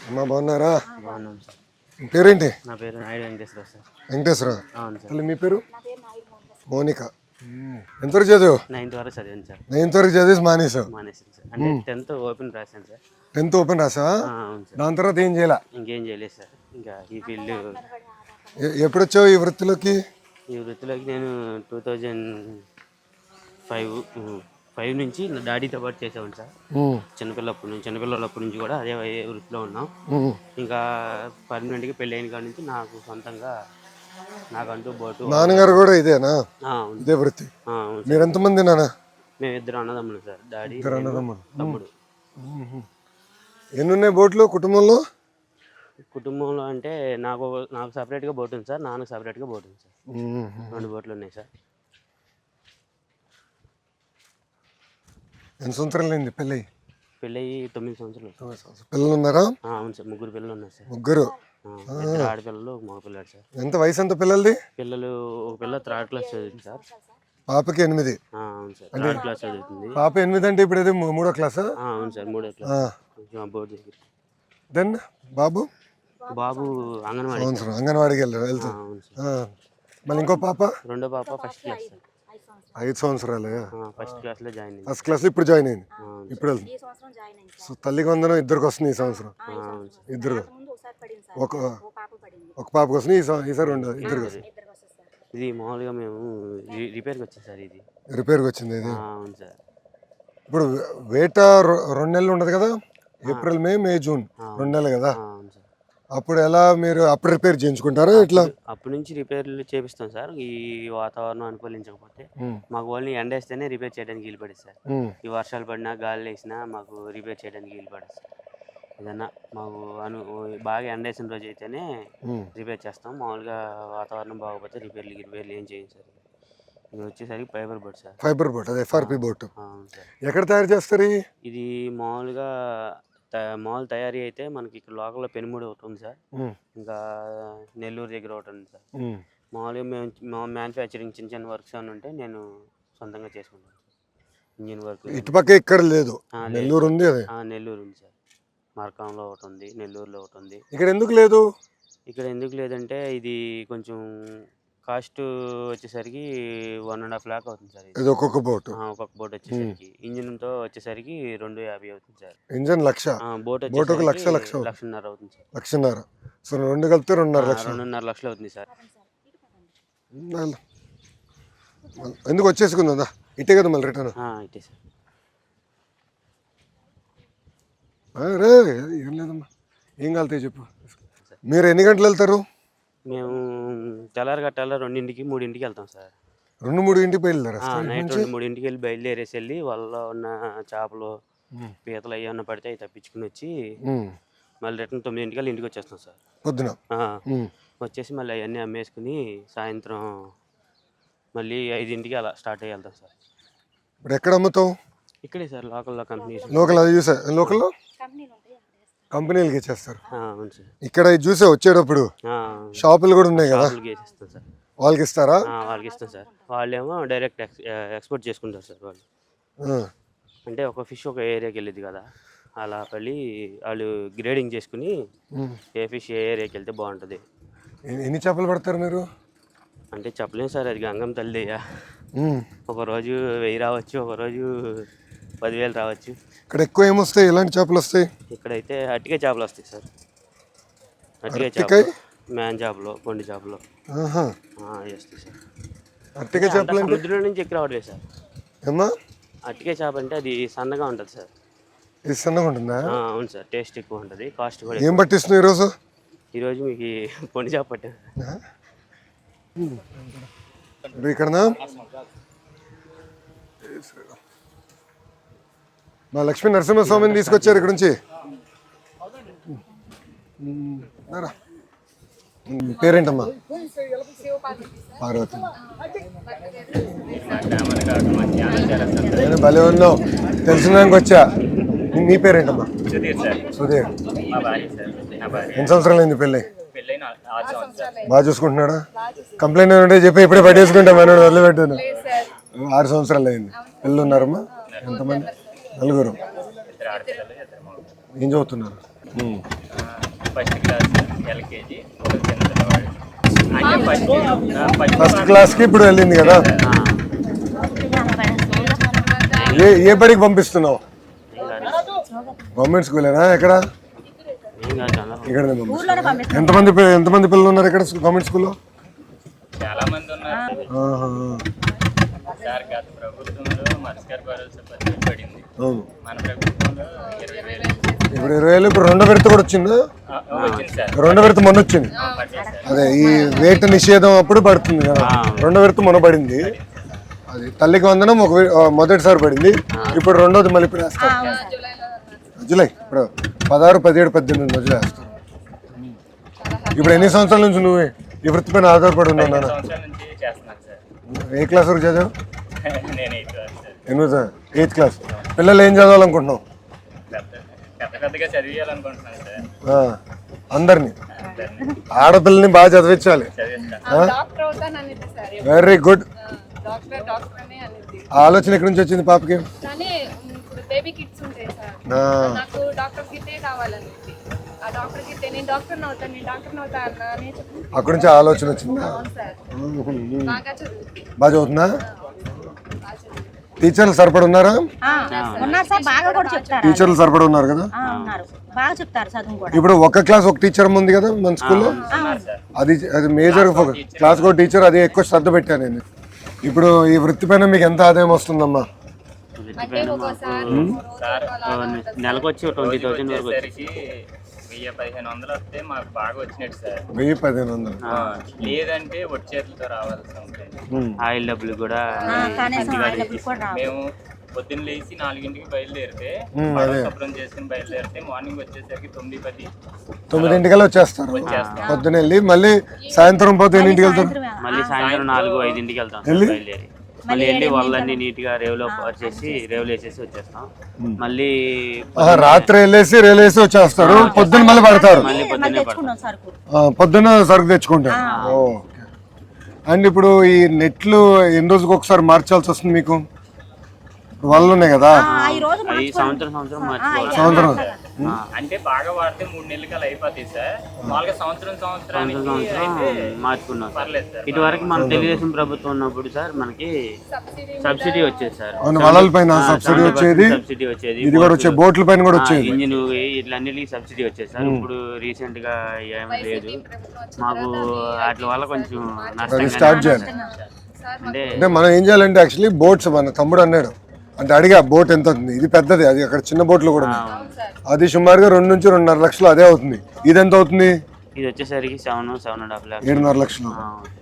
అమ్మా బాగున్నారా? బాగున్నాం సార్. పేరేంటి? నా పేరు నాయుడు వెంకటేశ్వర సార్. వెంకటేశ్వర. అవును సార్. అసలు మీ పేరు? మోనిక. ఎంతవరకు చదివావు? 9th వరకు చదివాను సార్. 9th వరకు చదివేసి మానేసావు? మానేసాను సార్. అంటే 10th ఓపెన్ రాశాను సార్. 10th open రాసావా? అవును సార్. దాని తర్వాత ఏం చేయాల? ఇంకేం చేయలేదు సార్. ఇంకా ఈ ఫీల్డ్ ఎప్పుడు వచ్చావు ఈ వృత్తిలోకి? ఈ వృత్తిలోకి నేను 2005 నుంచి నా డాడీతో పాటు చేసేవాడిని సార్. చిన్నపిల్లలప్పటి నుంచి కూడా అదే వృత్తిలో ఉన్నాం. ఇంకా పర్మనెంట్గా పెళ్ళి అయిన కాడి నుంచి నాకు సొంతంగా నాకంటూ బోటు. నాన్నగారు కూడా ఇదేనా? ఇదే వృత్తి. మీరు ఎంతమంది నాన్న? మేము ఇద్దరు అన్నదమ్ములు సార్. డాడీ తమ్ముడు. ఎన్ని ఉన్నాయి బోట్లు కుటుంబంలో? కుటుంబంలో అంటే నాకు సపరేట్గా బోట్ ఉంది సార్, నాన్నకు సపరేట్గా బోట్ ఉంది సార్. 2 బోట్లు ఉన్నాయి సార్. ఎన్ని సంవత్సరాలు అయింది పెళ్ళి? పెళ్ళి 9 సంవత్సరాలు. పిల్లలు ఉన్నారా? అవును సార్. 3 పిల్లలు ఉన్నారు సార్. 3. 2 ఆడపిల్లలు, ఒక మగ పిల్లాడు సార్. ఎంత వయసు ఎంత పిల్లలది? పిల్లలు ఒక పిల్ల 3rd క్లాస్ చదువుతుంది సార్. పాపకి 8. అవును సార్. 3rd క్లాస్ చదువుతుంది. పాప 8 అంటే ఇప్పుడు ఏదో 3వ క్లాసా? అవును సార్. 3వ క్లాస్ బోర్డు దగ్గర. దెన్ బాబు అంగన్వాడికి వెళ్తా. మళ్ళీ ఇంకో పాప? రెండో పాప 1st క్లాస్ సార్. 5 సంవత్సరాలు. 1st క్లాస్లో జాయిన్ అయింది. 1st క్లాస్ ఇప్పుడు జాయిన్ అయింది. ఇప్పుడు వెళ్తుంది. సో తల్లికి వందనం ఇద్దరికి వస్తుంది ఈ సంవత్సరం. ఇద్దరు ఒక పాపకు వస్తుంది ఈసారి 2 ఇద్దరికి వస్తుంది. ఇది మామూలుగా మేము రిపేర్కి వచ్చింది సార్. ఇది రిపేర్కి వచ్చింది ఇది. అవును సార్. ఇప్పుడు వేట 2 నెలలు ఉండదు కదా? ఏప్రిల్ మే జూన్ 2 నెలలు కదా? అప్పుడు ఎలా మీరు అప్పుడు రిపేర్ చేయించుకుంటారా ఇట్లా? అప్పటి నుంచి రిపేర్లు చేపిస్తాం సార్. ఈ వాతావరణం అనుకూలించకపోతే మాకు ఓన్లీ ఎండ వేస్తేనే రిపేర్ చేయడానికి వీలు పడేది సార్. ఈ వర్షాలు పడినా గాలి వేసినా మాకు రిపేర్ చేయడానికి వీలు పడేది సార్. ఏదన్నా మాకు బాగా ఎండ వేసిన రోజు అయితేనే రిపేర్ చేస్తాం. మామూలుగా వాతావరణం బాగోకపోతే రిపేర్లు ఏం చేయం సార్. ఇది వచ్చేసరికి fibre boat sir. Fibre boat, అదే FRP బోట్. అవును సార్. ఎక్కడ తయారు చేస్తారు ఇది? మామూలుగా తయారీ అయితే మనకి ఇక్కడ లోకల్లో పెనుమూడి ఒకటి ఉంది సార్. ఇంకా నెల్లూరు దగ్గర ఒకటి ఉంది సార్. మామూలుగా మేము మ్యానుఫ్యాక్చరింగ్ చిన్న వర్క్స్ అని ఉంటే నేను సొంతంగా చేసుకుంటాను. ఇంజిన్ వర్క్ ఇటుపక్క ఇక్కడ లేదు, నెల్లూరు ఉంది. నెల్లూరు ఉంది సార్. మార్కాంలో ఒకటి ఉంది, నెల్లూరులో ఒకటి ఉంది. ఇక్కడ ఎందుకు లేదు? ఇక్కడ ఎందుకు లేదంటే ఇది కొంచెం కాస్ట్ వచ్చేసరికి 1.5 lakh అవుతుంది సార్. ఇది ఒక్కొక్క బోట్ వచ్చేసరికి ఇంజిన్తో వచ్చేసరికి 250 అవుతుంది సార్. ఇంజిన్ 1,00,000, బోట్ 1,00,000 అవుతుంది సార్. 1,00,000. సో 2 కలిపితే 2.5 లక్షలు. 2.5 లక్షలు అవుతుంది సార్. ఎందుకు వచ్చేసుకుందా? ఇటే కదా మళ్ళీ రిటర్న్? ఇటే సార్. ఏం లేదమ్మా, ఏం కాలుతాయి చెప్పు. మీరు ఎన్ని గంటలు వెళ్తారు? మేము తెల్లారి గట్టాల 2ంటికి 3ంటికి వెళ్తాం సార్. 2-3 బయలుదేరా? నైట్ 2-3ంటికి వెళ్ళి బయలుదేరేసి వాళ్ళలో ఉన్న చేపలు పీతలు అవి పడితే అవి తప్పించుకుని వచ్చి మళ్ళీ రిటర్న్ 9ంటికి వెళ్ళి ఇంటికి వచ్చేస్తాం సార్. పొద్దున వచ్చేసి మళ్ళీ అవన్నీ అమ్మేసుకుని సాయంత్రం మళ్ళీ 5ంటికి అలా స్టార్ట్ అయ్యి వెళ్తాం సార్. ఇప్పుడు ఎక్కడ అమ్ముతావు? ఇక్కడే సార్, లోకల్లో కంపెనీస్. లోకల్లో కంపెనీలకి ఇచ్చేస్తారు. అవును సార్. ఇక్కడ చూసే వచ్చేటప్పుడు షాపులు కూడా ఉన్నాయి కదా, సార్. వాళ్ళకి ఇస్తారా? వాళ్ళకి ఇస్తాం సార్. వాళ్ళేమో డైరెక్ట్ ఎక్స్పోర్ట్ చేసుకుంటారు సార్. వాళ్ళు అంటే ఒక ఫిష్ ఒక ఏరియాకి వెళ్ళేది కదా, అలా పల్లి వాళ్ళు గ్రేడింగ్ చేసుకుని ఏ ఫిష్ ఏ ఏరియాకి వెళ్తే బాగుంటుంది. ఎన్ని చేపలు పడతారు మీరు? అంటే చెప్పలేము సార్, అది గంగం తల్లిదయ్యా. ఒకరోజు 1000 రావచ్చు, ఒకరోజు 10,000 రావచ్చు. ఇక్కడ ఎక్కువ ఏమొస్తాయి? ఎలాంటి చేపలు వస్తాయి? ఇక్కడైతే అట్టికే చేపలు వస్తాయి సార్. అట్టికే చేపలు, మ్యాన్ చేపలు, కొండి చేపలు వస్తాయి సార్. అట్టికే చేపలు సముద్రం నుంచి ఎక్కువ రావట్లేదు సార్. ఏమా అట్టికే చేప అంటే అది సన్నగా ఉంటుంది సార్. ఇది సన్నగా ఉంటుందా? అవును సార్. టేస్ట్ ఎక్కువ ఉంటుంది, కాస్ట్ కూడా. ఏం పట్టిస్తున్నావు ఈరోజు? ఈరోజు మీకు పొండి చేప పట్టాను. ఇక్కడ మా లక్ష్మీ నరసింహస్వామిని తీసుకొచ్చారు ఇక్కడ నుంచి. పేరేంటమ్మా? పార్వతి. నేను భలే ఉన్నావు, తెలిసినాక వచ్చా. నీ పేరేంటమ్మా? సుధీర్. ఎన్ని సంవత్సరాలు అయింది పెళ్ళి? బాగా చూసుకుంటున్నాడా? కంప్లైంట్ ఏమంటే చెప్పి ఇప్పుడే పట్టేసుకుంటా, మనోడు వదిలిపెట్టాను. 6 సంవత్సరాలు అయింది. పిల్లలు ఉన్నారమ్మా? ఎంతమంది? 4. ఏం చదువుతున్నారు? ఫస్ట్ క్లాస్ ఎల్కేజీ ఒక చిన్న పిల్లవాడు అంటే ఫస్ట్ క్లాస్కి ఇప్పుడు వెళ్ళింది కదా. ఏ బడికి పంపిస్తున్నావు? గవర్నమెంట్ స్కూలేనా? ఎక్కడ? ఇక్కడనే పంపిస్తున్నావు. ఎంతమంది పిల్లలు ఉన్నారు ఇక్కడ గవర్నమెంట్ స్కూల్లో? చాలా మంది ఉన్నారు సార్. గత ప్రభుత్వంలో మత్స్యకార భరోసా పథకం పడింది. మన ప్రభుత్వంలో 20,000. ఇప్పుడు 20,000. ఇప్పుడు రెండో విడత కూడా వచ్చిందా? వచ్చింది సార్. రెండో విడత మొన్న వచ్చింది. అదే ఈ వేట నిషేధం అప్పుడు పడుతుంది కదా. రెండో విడత మొన్న పడింది. అది తల్లికి వందనం మొదటిసారి పడింది. ఇప్పుడు రెండోది మళ్ళీ ఇప్పుడు వేస్తారు. జూలై ఇప్పుడు 16, 17, 18 రోజులు వేస్తారు. ఇప్పుడు ఎన్ని సంవత్సరాల నుంచి నువ్వు ఈ వృత్తి పైన ఆధారపడి ఉన్నావు? 15 సంవత్సరాల నుంచి చేస్తున్నాను సార్. ఏ క్లాస్ వరకు చదివావు? నేను 8th class sir. 8th class. పిల్లలు ఏం చదవాలనుకుంటున్నావు? పెద్దగా చదివేయాలనుకుంటున్నాను సార్. అందరినీ ఆడపిల్లని బాగా చదివించాలి. Very good. ఆలోచన ఎక్కడి నుంచి వచ్చింది పాపకి? బేబీ కిడ్స్ ఉంటాయి సార్, నాకు డాక్టర్ కిట్టే కావాలని. ఆ డాక్టర్ కిట్టే నేను డాక్టర్ అవుతా అన్న అక్కడి నుంచి ఆలోచన వచ్చిందా? బాగా చదువుతుందా? టీచర్లు సరిపడి ఉన్నారా? టీచర్లు సరిపడి ఉన్నారు కదా. ఇప్పుడు ఒక క్లాస్ ఒక టీచర్ ఉంది కదా మన స్కూల్లో. అది మేజర్ క్లాస్ కూడా టీచర్, అది ఎక్కువ శ్రద్ధ పెట్టాను నేను. ఇప్పుడు ఈ వృత్తి పైన మీకు ఎంత ఆదాయం వస్తుందమ్మా? నెలకు వచ్చి 20,000 వరకు. 1,000-1,500 వస్తే మాకు బాగా వచ్చినట్టు సార్. 1,000-1,500 లేదంటే ఒట్టి చేతులతో రావాల్సి ఉంటుంది. ఆయిల్ డబ్బులు కూడా మేము పొద్దున్న లేచి 4ంటికి బయలుదేరితే శుభ్రం చేసుకుని బయలుదేరితే మార్నింగ్ వచ్చేసరికి 9-10 వచ్చేస్తారు. పొద్దున వెళ్ళి మళ్ళీ సాయంత్రం పోతే ఎన్నింటికి వెళ్తారు? మళ్ళీ సాయంత్రం 4-5ంటికి వెళ్తాం బయలుదేరి. మళ్ళీ వెళ్ళి వాళ్ళని నీట్ గా రేవులో వచ్చేసి రేవులు వేసేసి వచ్చేస్తాం. మళ్ళీ రాత్రి వెళ్ళేసి రేవులు వేసి వచ్చేస్తారు. పొద్దున్న మళ్ళీ పడతారు. మళ్ళీ పొద్దున్న సరుకు తెచ్చుకుంటారు. అండ్ ఇప్పుడు ఈ నెట్లు ఎన్ని రోజులకు ఒకసారి మార్చాల్సి వస్తుంది మీకు? వాళ్ళు ఉన్నాయి కదా సంవత్సరం. అంటే బాగా వాడితే 3 నెలలకి అలా అయిపోతాయి సార్. మామూలుగా సంవత్సరానికి మార్చుకున్నాం. ఇటు వరకు మన తెలుగుదేశం ప్రభుత్వం ఉన్నప్పుడు సార్ మనకి సబ్సిడీ వచ్చేది సార్. వలల పైన సబ్సిడీ వచ్చేది. ఇది కూడా వచ్చే బోట్ల పైన కూడా వచ్చేది. ఇంజిన్ ఇట్లన్నిటికి సబ్సిడీ వచ్చేది సార్. ఇప్పుడు రీసెంట్ గా ఏమీ లేదు మాకు. వాటి వల్ల కొంచెం నష్టం స్టార్ట్ చేయాలి. అంటే మనం ఏం చేయాలంటే యాక్చువల్లీ బోట్స్ మన తమ్ముడు అన్నాడు అంటే అడిగా బోట్ ఎంత అవుతుంది. ఇది పెద్దది, అది అక్కడ చిన్న బోట్లు కూడా ఉన్నాయి. అది సుమారుగా 2 నుంచి 2.5 లక్షలు అదే అవుతుంది. ఇది ఎంత అవుతుంది? ఇది వచ్చేసరికి 7.5 లక్షలు. 7.5 లక్షలు.